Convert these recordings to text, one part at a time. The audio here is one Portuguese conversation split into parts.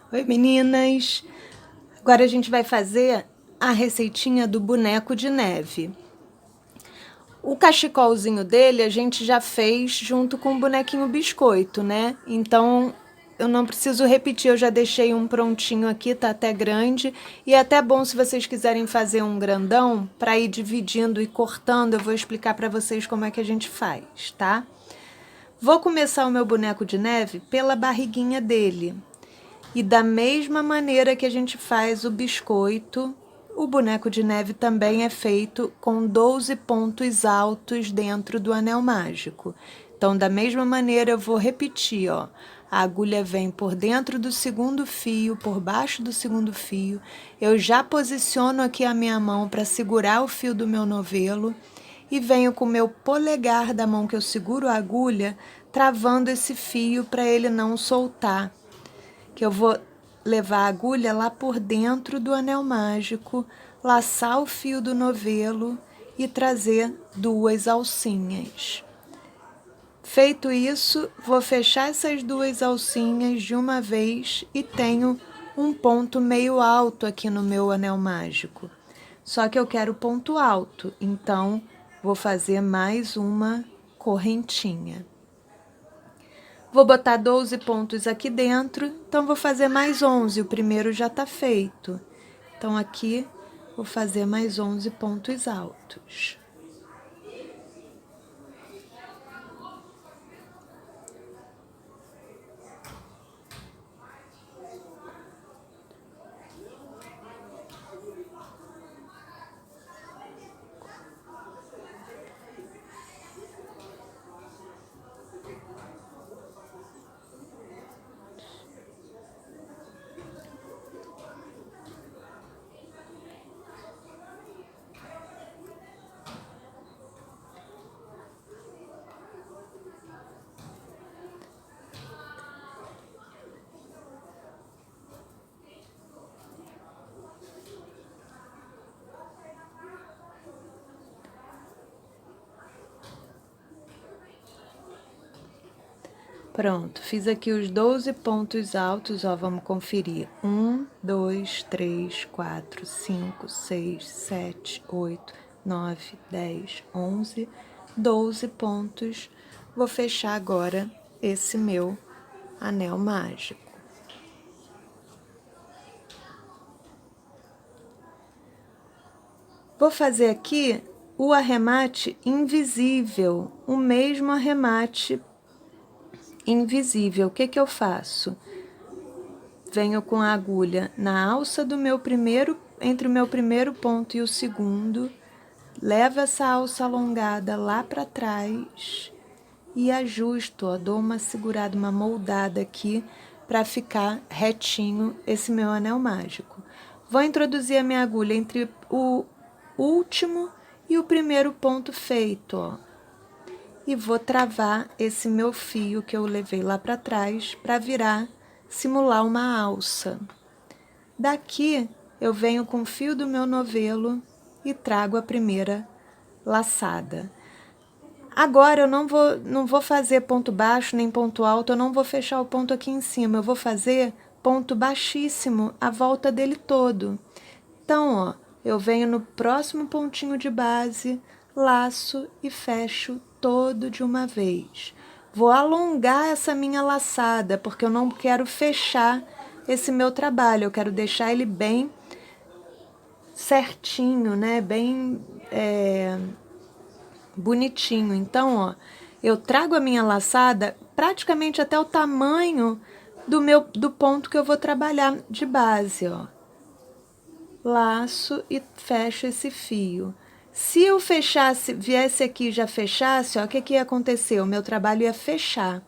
Oi, meninas! Agora a gente vai fazer a receitinha do boneco de neve. O cachecolzinho dele a gente já fez junto com o bonequinho biscoito, né? Então eu não preciso repetir, eu já deixei um prontinho aqui, tá até grande. E é até bom se vocês quiserem fazer um grandão para ir dividindo e cortando, eu vou explicar para vocês como é que a gente faz, tá? Vou começar o meu boneco de neve pela barriguinha dele. E da mesma maneira que a gente faz o biscoito, o boneco de neve também é feito com 12 pontos altos dentro do anel mágico. Então, da mesma maneira, eu vou repetir, ó. A agulha vem por dentro do segundo fio, por baixo do segundo fio. Eu já posiciono aqui a minha mão para segurar o fio do meu novelo e venho com o meu polegar da mão que eu seguro a agulha, travando esse fio para ele não soltar. Que eu vou levar a agulha lá por dentro do anel mágico, laçar o fio do novelo e trazer 2 alcinhas. Feito isso, vou fechar essas 2 alcinhas de uma vez e tenho um ponto meio alto aqui no meu anel mágico. Só que eu quero ponto alto, então vou fazer mais uma correntinha. Vou botar 12 pontos aqui dentro, então vou fazer mais 11, o primeiro já tá feito. Então aqui vou fazer mais 11 pontos altos. Pronto, fiz aqui os 12 pontos altos, ó, vamos conferir. 1, 2, 3, 4, 5, 6, 7, 8, 9, 10, 11, 12 pontos. Vou fechar agora esse meu anel mágico. Vou fazer aqui o arremate invisível, o mesmo arremate invisível. O que eu faço? Venho com a agulha na alça do meu primeiro, entre o meu primeiro ponto e o segundo, levo essa alça alongada lá para trás e ajusto, ó, dou uma segurada, uma moldada aqui para ficar retinho esse meu anel mágico. Vou introduzir a minha agulha entre o último e o primeiro ponto feito, ó. E vou travar esse meu fio que eu levei lá para trás para virar, simular uma alça. Daqui eu venho com o fio do meu novelo e trago a primeira laçada. Agora eu não vou fazer ponto baixo nem ponto alto, eu não vou fechar o ponto aqui em cima, eu vou fazer ponto baixíssimo a volta dele todo. Então, ó, eu venho no próximo pontinho de base, laço e fecho todo de uma vez. Vou alongar essa minha laçada, porque eu não quero fechar esse meu trabalho, eu quero deixar ele bem certinho, né? Bem bonitinho. Então, ó, eu trago a minha laçada praticamente até o tamanho do ponto que eu vou trabalhar de base, ó. Laço e fecho esse fio. Se eu fechasse, viesse aqui e já fechasse, ó, o que ia acontecer? O meu trabalho ia fechar.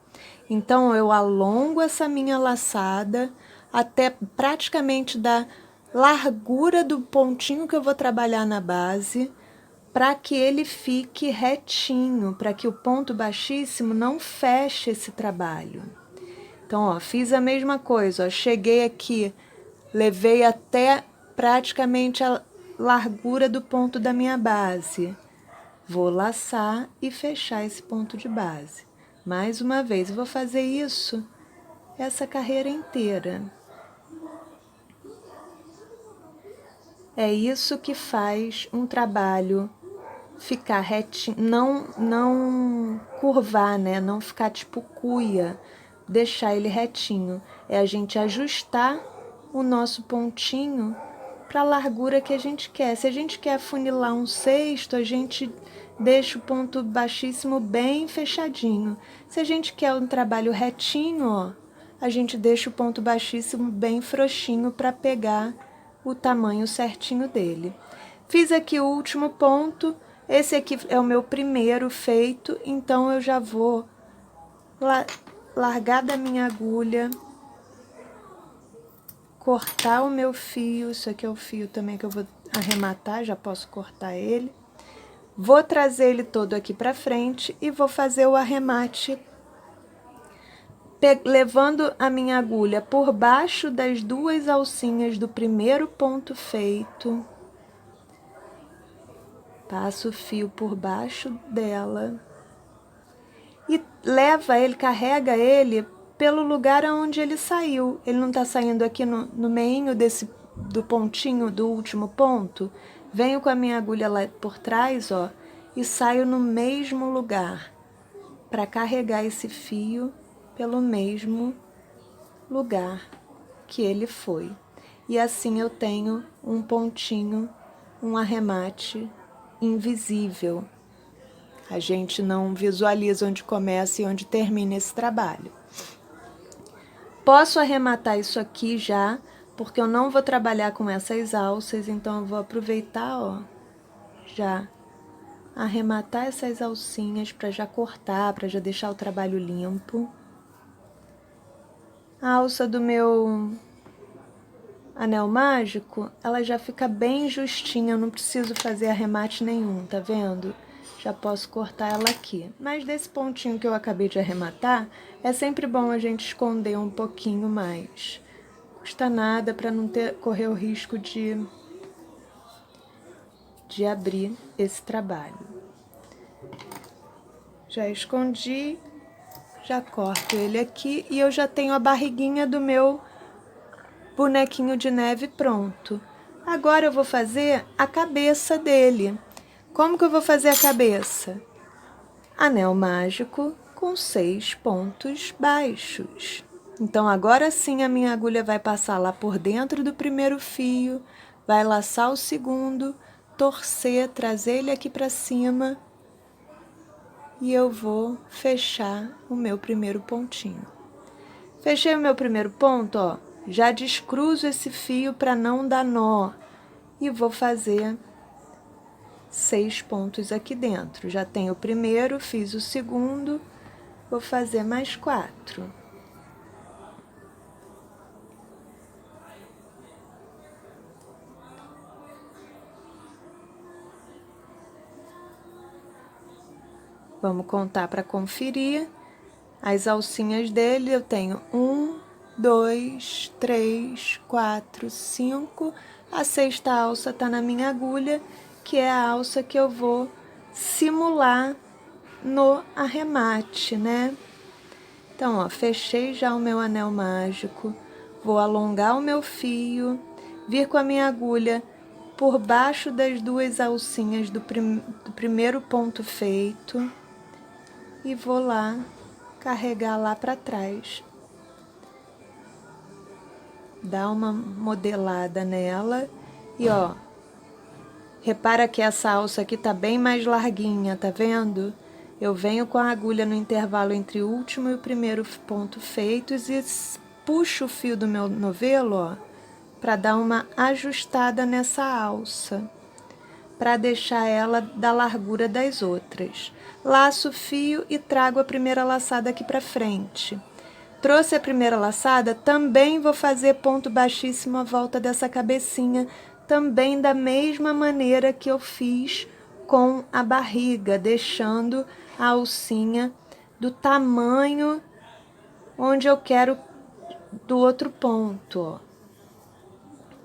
Então, eu alongo essa minha laçada até praticamente da largura do pontinho que eu vou trabalhar na base, para que ele fique retinho, para que o ponto baixíssimo não feche esse trabalho. Então, ó, fiz a mesma coisa, ó, cheguei aqui, levei até praticamente a largura do ponto da minha base. Vou laçar e fechar esse ponto de base. Mais uma vez, eu vou fazer isso essa carreira inteira. É isso que faz um trabalho ficar retinho, não curvar, né? Não ficar tipo cuia, deixar ele retinho. É a gente ajustar o nosso pontinho para a largura que a gente quer. Se a gente quer afunilar um sexto, a gente deixa o ponto baixíssimo bem fechadinho. Se a gente quer um trabalho retinho, ó, a gente deixa o ponto baixíssimo bem frouxinho para pegar o tamanho certinho dele. Fiz aqui o último ponto. Esse aqui é o meu primeiro feito, então eu já vou largar da minha agulha, cortar o meu fio. Isso aqui é o fio também que eu vou arrematar, já posso cortar ele. Vou trazer ele todo aqui pra frente e vou fazer o arremate levando a minha agulha por baixo das duas alcinhas do primeiro ponto feito. Passo o fio por baixo dela e leva ele, carrega ele pelo lugar aonde ele saiu. Ele não tá saindo aqui no meinho do pontinho do último ponto? Venho com a minha agulha lá por trás, ó, e saio no mesmo lugar para carregar esse fio pelo mesmo lugar que ele foi. E assim eu tenho um pontinho, um arremate invisível. A gente não visualiza onde começa e onde termina esse trabalho. Posso arrematar isso aqui já, porque eu não vou trabalhar com essas alças, então eu vou aproveitar, ó, já arrematar essas alcinhas para já cortar, para já deixar o trabalho limpo. A alça do meu anel mágico, ela já fica bem justinha, eu não preciso fazer arremate nenhum, tá vendo? Já posso cortar ela aqui. Mas desse pontinho que eu acabei de arrematar, é sempre bom a gente esconder um pouquinho mais. Custa nada para não correr o risco de abrir esse trabalho. Já escondi, já corto ele aqui e eu já tenho a barriguinha do meu bonequinho de neve pronto. Agora eu vou fazer a cabeça dele. Como que eu vou fazer a cabeça? Anel mágico com 6 pontos baixos. Então agora sim a minha agulha vai passar lá por dentro do primeiro fio, vai laçar o segundo, torcer, trazer ele aqui para cima e eu vou fechar o meu primeiro pontinho. Fechei o meu primeiro ponto, ó, já descruzo esse fio para não dar nó e vou fazer 6 pontos aqui dentro. Já tenho o primeiro, fiz o segundo, vou fazer mais 4. Vamos contar para conferir. As alcinhas dele eu tenho 1, 2, 3, 4, 5. A sexta alça tá na minha agulha, que é a alça que eu vou simular no arremate, né? Então, ó, fechei já o meu anel mágico, vou alongar o meu fio, vir com a minha agulha por baixo das duas alcinhas do primeiro ponto feito e vou lá carregar lá para trás. Dá uma modelada nela e ó, repara que essa alça aqui tá bem mais larguinha, tá vendo? Eu venho com a agulha no intervalo entre o último e o primeiro ponto feitos e puxo o fio do meu novelo, ó, para dar uma ajustada nessa alça, para deixar ela da largura das outras. Laço o fio e trago a primeira laçada aqui para frente. Trouxe a primeira laçada, também vou fazer ponto baixíssimo à volta dessa cabecinha, também da mesma maneira que eu fiz com a barriga, deixando a alcinha do tamanho onde eu quero do outro ponto, ó,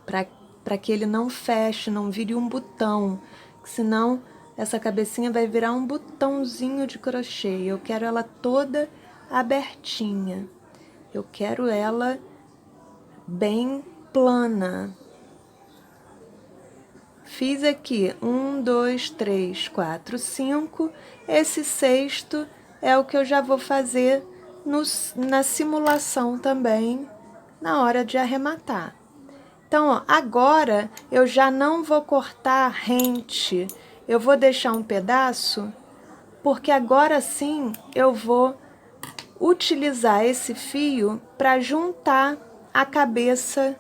para que ele não feche, não vire um botão, senão essa cabecinha vai virar um botãozinho de crochê. Eu quero ela toda abertinha. Eu quero ela bem plana. Fiz aqui 1, 2, 3, 4, 5. Esse sexto é o que eu já vou fazer na simulação também, na hora de arrematar. Então, ó, agora eu já não vou cortar rente, eu vou deixar um pedaço, porque agora sim eu vou utilizar esse fio para juntar a cabeça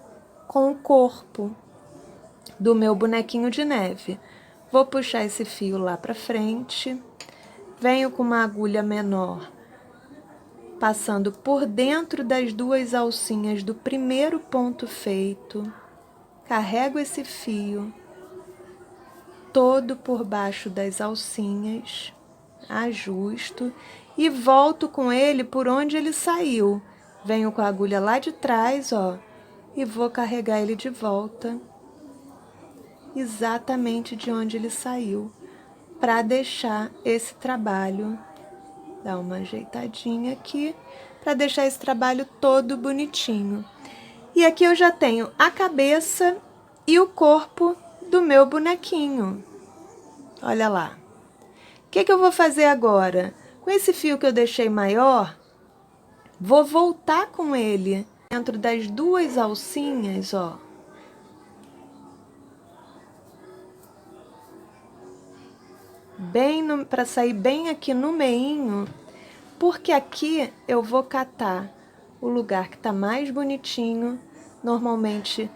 com o corpo do meu bonequinho de neve. Vou puxar esse fio lá para frente, venho com uma agulha menor, passando por dentro das duas alcinhas do primeiro ponto feito, carrego esse fio todo por baixo das alcinhas, ajusto e volto com ele por onde ele saiu. Venho com a agulha lá de trás, ó, e vou carregar ele de volta, exatamente de onde ele saiu, para deixar esse trabalho, dar uma ajeitadinha aqui, para deixar esse trabalho todo bonitinho. E aqui eu já tenho a cabeça e o corpo do meu bonequinho. Olha lá. O que eu vou fazer agora? Com esse fio que eu deixei maior, vou voltar com ele dentro das duas alcinhas, ó. Bem para sair bem aqui no meinho, porque aqui eu vou catar o lugar que tá mais bonitinho. Normalmente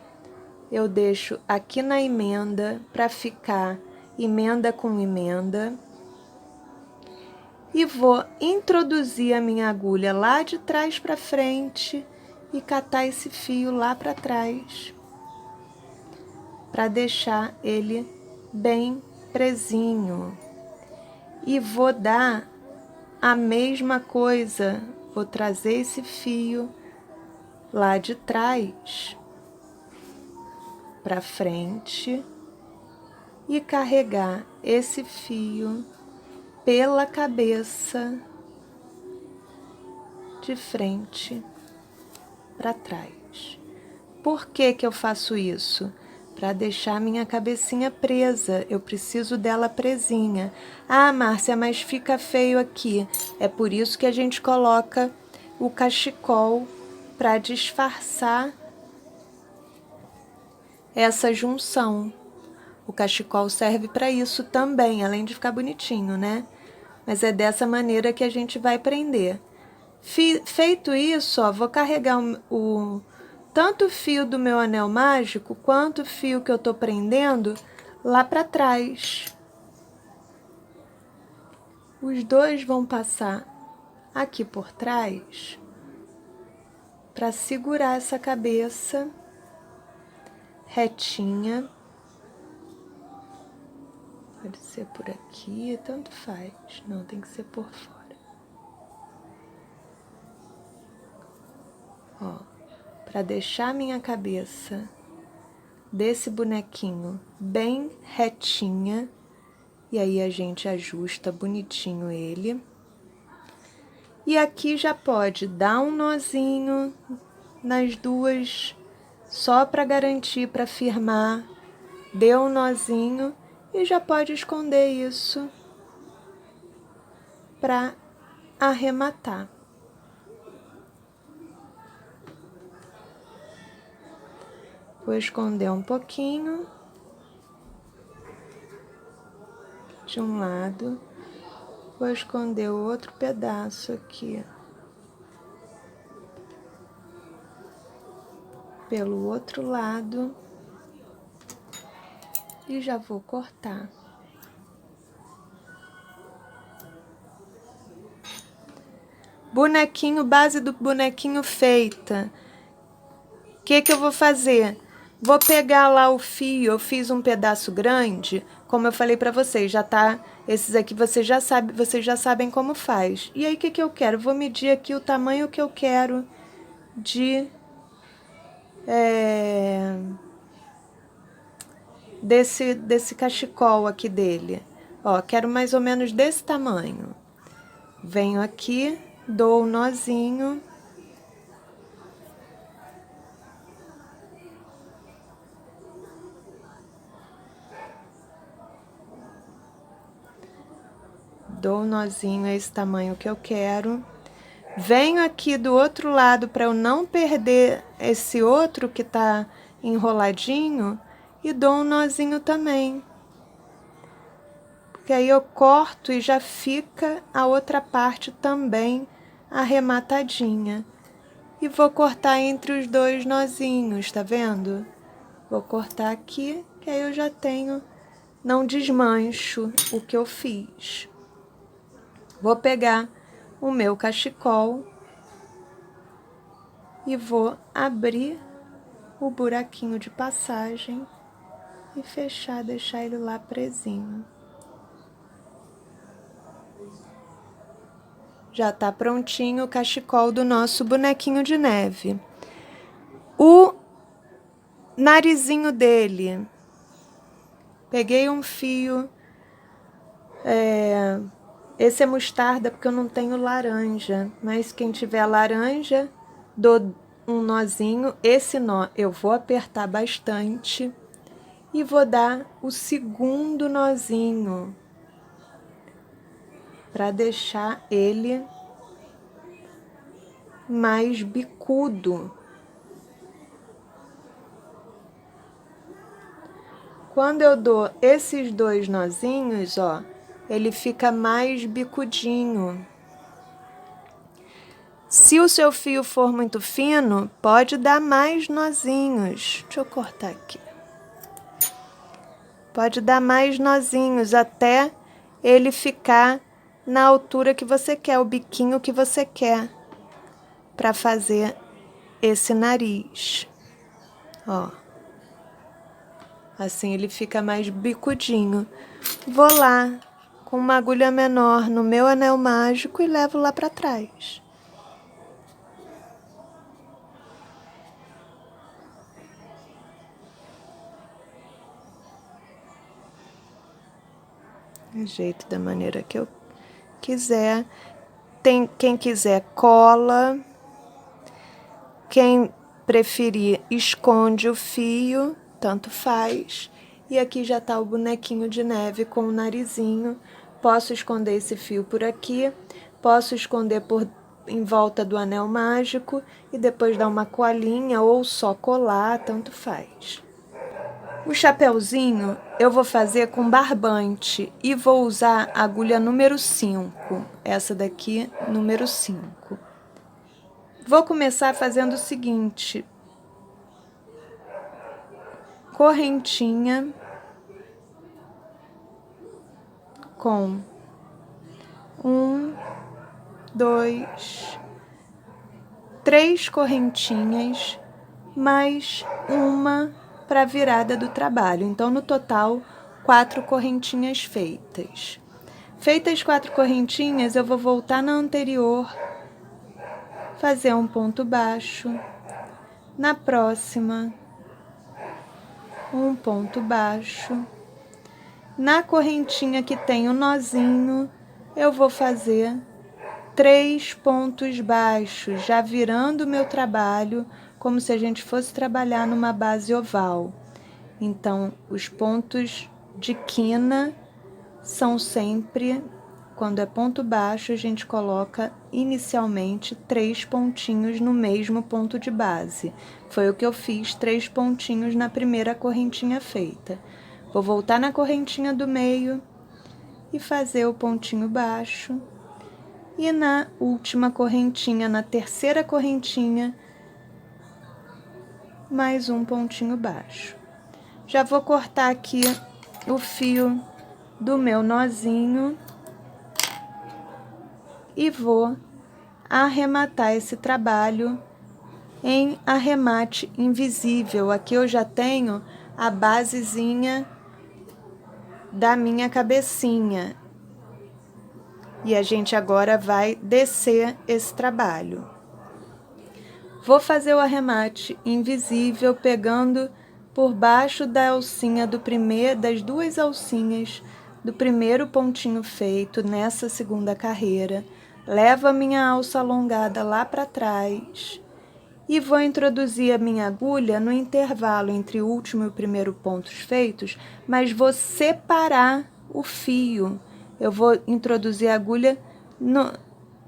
eu deixo aqui na emenda para ficar emenda com emenda. E vou introduzir a minha agulha lá de trás para frente e catar esse fio lá para trás, para deixar ele bem presinho. E vou dar a mesma coisa, vou trazer esse fio lá de trás para frente e carregar esse fio pela cabeça de frente para trás. Por que eu faço isso? Para deixar minha cabecinha presa, eu preciso dela presinha. Ah, Márcia, mas fica feio aqui. É por isso que a gente coloca o cachecol para disfarçar essa junção. O cachecol serve para isso também, além de ficar bonitinho, né? Mas é dessa maneira que a gente vai prender. Feito isso, ó, vou carregar tanto o fio do meu anel mágico, quanto o fio que eu tô prendendo lá para trás. Os dois vão passar aqui por trás para segurar essa cabeça retinha. Pode ser por aqui, tanto faz. Não, tem que ser por fora. Ó, para deixar minha cabeça desse bonequinho bem retinha. E aí a gente ajusta bonitinho ele. E aqui já pode dar um nozinho nas duas, só para garantir, para firmar. Deu um nozinho e já pode esconder isso para arrematar. Vou esconder um pouquinho de um lado, vou esconder o outro pedaço aqui pelo outro lado e já vou cortar. Bonequinho, base do bonequinho feita. O que eu vou fazer? Vou pegar lá o fio, eu fiz um pedaço grande, como eu falei pra vocês, já tá, esses aqui vocês já sabem como faz. E aí, o que eu quero? Vou medir aqui o tamanho que eu quero desse cachecol aqui dele. Ó, quero mais ou menos desse tamanho. Venho aqui, dou o nozinho. dou um nozinho esse tamanho que eu quero. Venho aqui do outro lado para eu não perder esse outro que tá enroladinho e dou um nozinho também. Porque aí eu corto e já fica a outra parte também arrematadinha. E vou cortar entre os dois nozinhos, tá vendo? Vou cortar aqui, que aí eu já tenho, não desmancho o que eu fiz. Vou pegar o meu cachecol e vou abrir o buraquinho de passagem e fechar, deixar ele lá presinho. Já tá prontinho o cachecol do nosso bonequinho de neve. O narizinho dele, peguei um fio, esse é mostarda porque eu não tenho laranja, mas quem tiver laranja, dou um nozinho. Esse nó eu vou apertar bastante e vou dar o segundo nozinho para deixar ele mais bicudo. Quando eu dou esses dois nozinhos, ó, ele fica mais bicudinho. Se o seu fio for muito fino, pode dar mais nozinhos. Deixa eu cortar aqui. Pode dar mais nozinhos até ele ficar na altura que você quer, o biquinho que você quer, para fazer esse nariz. Ó. Assim ele fica mais bicudinho. Vou lá com uma agulha menor no meu anel mágico e levo lá para trás. Do jeito, da maneira que eu quiser. Quem quiser cola. Quem preferir esconde o fio, tanto faz. E aqui já tá o bonequinho de neve com o narizinho. Posso esconder esse fio por aqui, posso esconder em volta do anel mágico e depois dar uma colinha ou só colar, tanto faz. O chapeuzinho eu vou fazer com barbante e vou usar a agulha número 5, essa daqui, número 5. Vou começar fazendo o seguinte: correntinha com 1, 2, 3 correntinhas, mais uma para a virada do trabalho. Então, no total, 4 correntinhas feitas. Feitas 4 correntinhas, eu vou voltar na anterior, fazer um ponto baixo. Na próxima, um ponto baixo. Na correntinha que tem o nozinho, eu vou fazer 3 pontos baixos, já virando o meu trabalho, como se a gente fosse trabalhar numa base oval. Então, os pontos de quina são sempre, quando é ponto baixo, a gente coloca inicialmente 3 pontinhos no mesmo ponto de base. Foi o que eu fiz, 3 pontinhos na primeira correntinha feita. Vou voltar na correntinha do meio e fazer o pontinho baixo. E na última correntinha, na terceira correntinha, mais um pontinho baixo. Já vou cortar aqui o fio do meu nozinho e vou arrematar esse trabalho em arremate invisível. Aqui eu já tenho a basezinha da minha cabecinha. E a gente agora vai descer esse trabalho. Vou fazer o arremate invisível pegando por baixo da alcinha das 2 alcinhas do primeiro pontinho feito nessa segunda carreira. Levo a minha alça alongada lá para trás e vou introduzir a minha agulha no intervalo entre o último e o primeiro pontos feitos, mas vou separar o fio. eu vou introduzir a agulha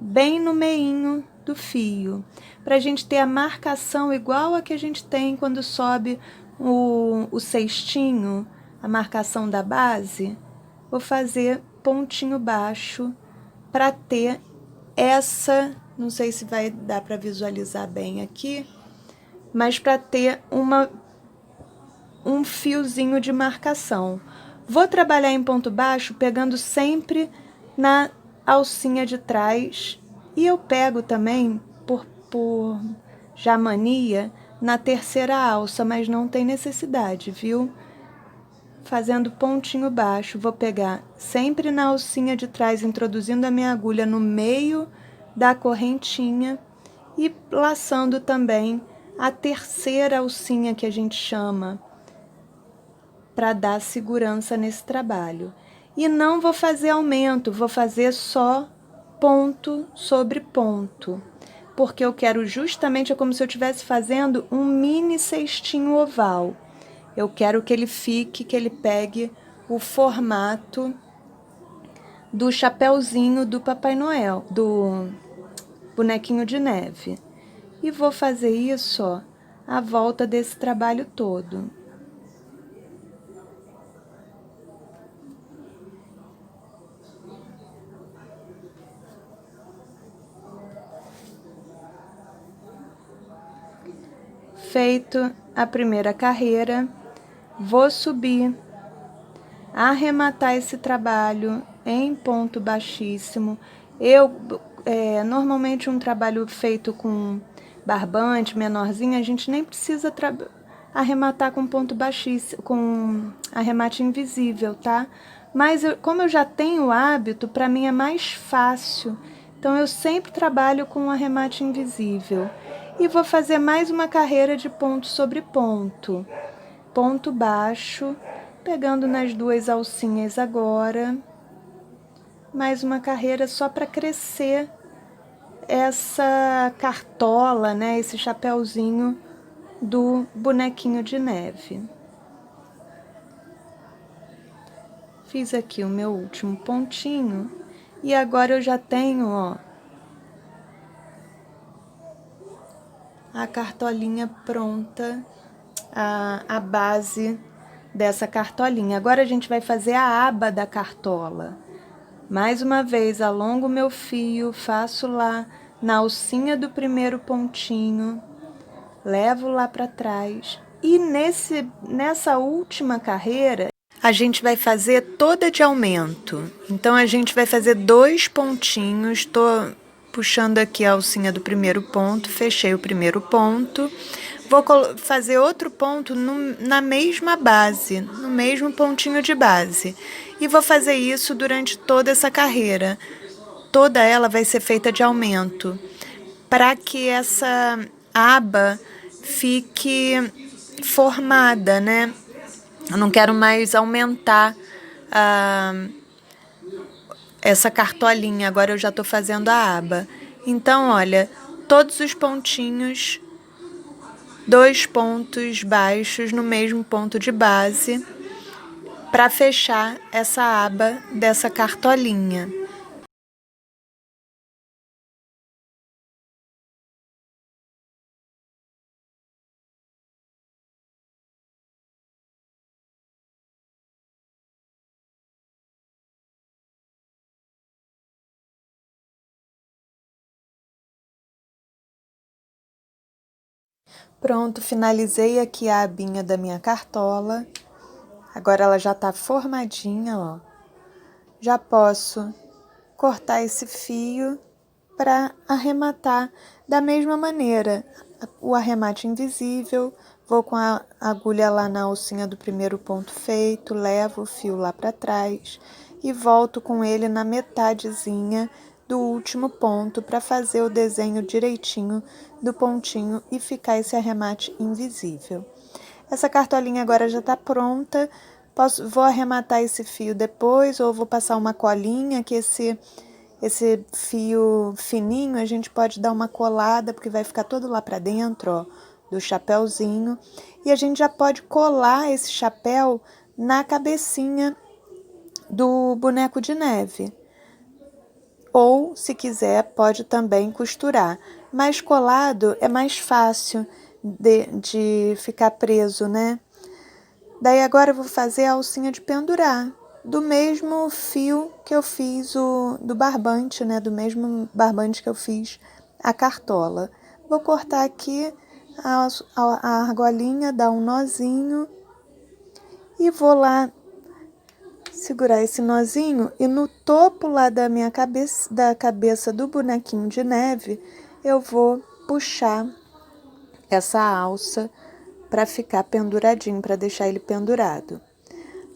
bem no meinho do fio, para a gente ter a marcação igual a que a gente tem quando sobe o cestinho, a marcação da base. Vou fazer pontinho baixo para ter essa, não sei se vai dar para visualizar bem aqui, mas para ter um fiozinho de marcação. Vou trabalhar em ponto baixo pegando sempre na alcinha de trás, e eu pego também por já mania na terceira alça, mas não tem necessidade, viu? Fazendo pontinho baixo, vou pegar sempre na alcinha de trás, introduzindo a minha agulha no meio da correntinha e laçando também a terceira alcinha que a gente chama, para dar segurança nesse trabalho. E não vou fazer aumento, vou fazer só ponto sobre ponto, porque eu quero justamente, é como se eu estivesse fazendo um mini cestinho oval. Eu quero que ele fique, que ele pegue o formato do chapeuzinho do Papai Noel, do bonequinho de neve. E vou fazer isso, ó, à volta desse trabalho todo. Feito a primeira carreira, vou subir, arrematar esse trabalho em ponto baixíssimo. Normalmente um trabalho feito com barbante menorzinho, a gente nem precisa arrematar com ponto baixíssimo, com arremate invisível, tá? Mas como eu já tenho o hábito, para mim é mais fácil. Então eu sempre trabalho com arremate invisível. E vou fazer mais uma carreira de ponto sobre ponto. Ponto baixo, pegando nas duas alcinhas agora. Mais uma carreira só para crescer essa cartola, né? Esse chapéuzinho do bonequinho de neve. Fiz aqui o meu último pontinho e agora eu já tenho, ó, a cartolinha pronta, a base dessa cartolinha. Agora a gente vai fazer a aba da cartola. Mais uma vez, alongo o meu fio, faço lá na alcinha do primeiro pontinho, levo lá para trás. E nessa última carreira, a gente vai fazer toda de aumento. Então, a gente vai fazer 2 pontinhos, tô puxando aqui a alcinha do primeiro ponto, fechei o primeiro ponto, vou fazer outro ponto na mesma base, no mesmo pontinho de base, e vou fazer isso durante toda essa carreira. Toda ela vai ser feita de aumento, para que essa aba fique formada, né? Eu não quero mais aumentar essa cartolinha, agora eu já estou fazendo a aba. Então, olha, todos os pontinhos, 2 pontos baixos no mesmo ponto de base, para fechar essa aba dessa cartolinha. Pronto, finalizei aqui a abinha da minha cartola. Agora ela já tá formadinha, ó. Já posso cortar esse fio para arrematar da mesma maneira. O arremate invisível, vou com a agulha lá na alcinha do primeiro ponto feito, levo o fio lá para trás e volto com ele na metadezinha do último ponto para fazer o desenho direitinho do pontinho e ficar esse arremate invisível. Essa cartolinha agora já está pronta, vou arrematar esse fio depois ou vou passar uma colinha, que esse fio fininho a gente pode dar uma colada, porque vai ficar todo lá para dentro, ó, do chapéuzinho. E a gente já pode colar esse chapéu na cabecinha do boneco de neve. Ou, se quiser, pode também costurar. Mas colado é mais fácil de ficar preso, né? Daí agora eu vou fazer a alcinha de pendurar, do mesmo fio que eu fiz do barbante, né? Do mesmo barbante que eu fiz a cartola. Vou cortar aqui a argolinha, dar um nozinho e vou lá segurar esse nozinho e no topo lá da cabeça do bonequinho de neve, eu vou puxar essa alça para ficar penduradinho, para deixar ele pendurado.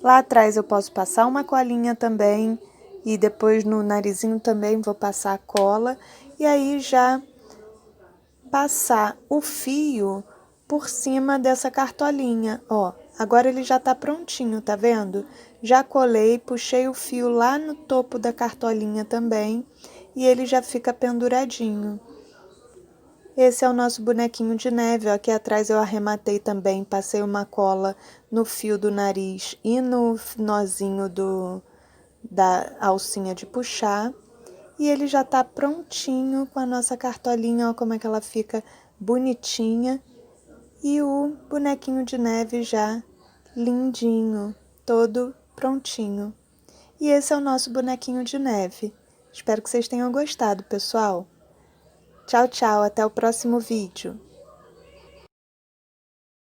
Lá atrás eu posso passar uma colinha também e depois no narizinho também vou passar a cola e aí já passar o fio por cima dessa cartolinha, ó. Agora ele já tá prontinho, tá vendo? Já colei, puxei o fio lá no topo da cartolinha também e ele já fica penduradinho. Esse é o nosso bonequinho de neve, ó. Aqui atrás eu arrematei também, passei uma cola no fio do nariz e no nozinho da alcinha de puxar. E ele já tá prontinho com a nossa cartolinha, ó, como é que ela fica bonitinha. E o bonequinho de neve já lindinho, todo prontinho. E esse é o nosso bonequinho de neve. Espero que vocês tenham gostado, pessoal. Tchau, tchau, até o próximo vídeo.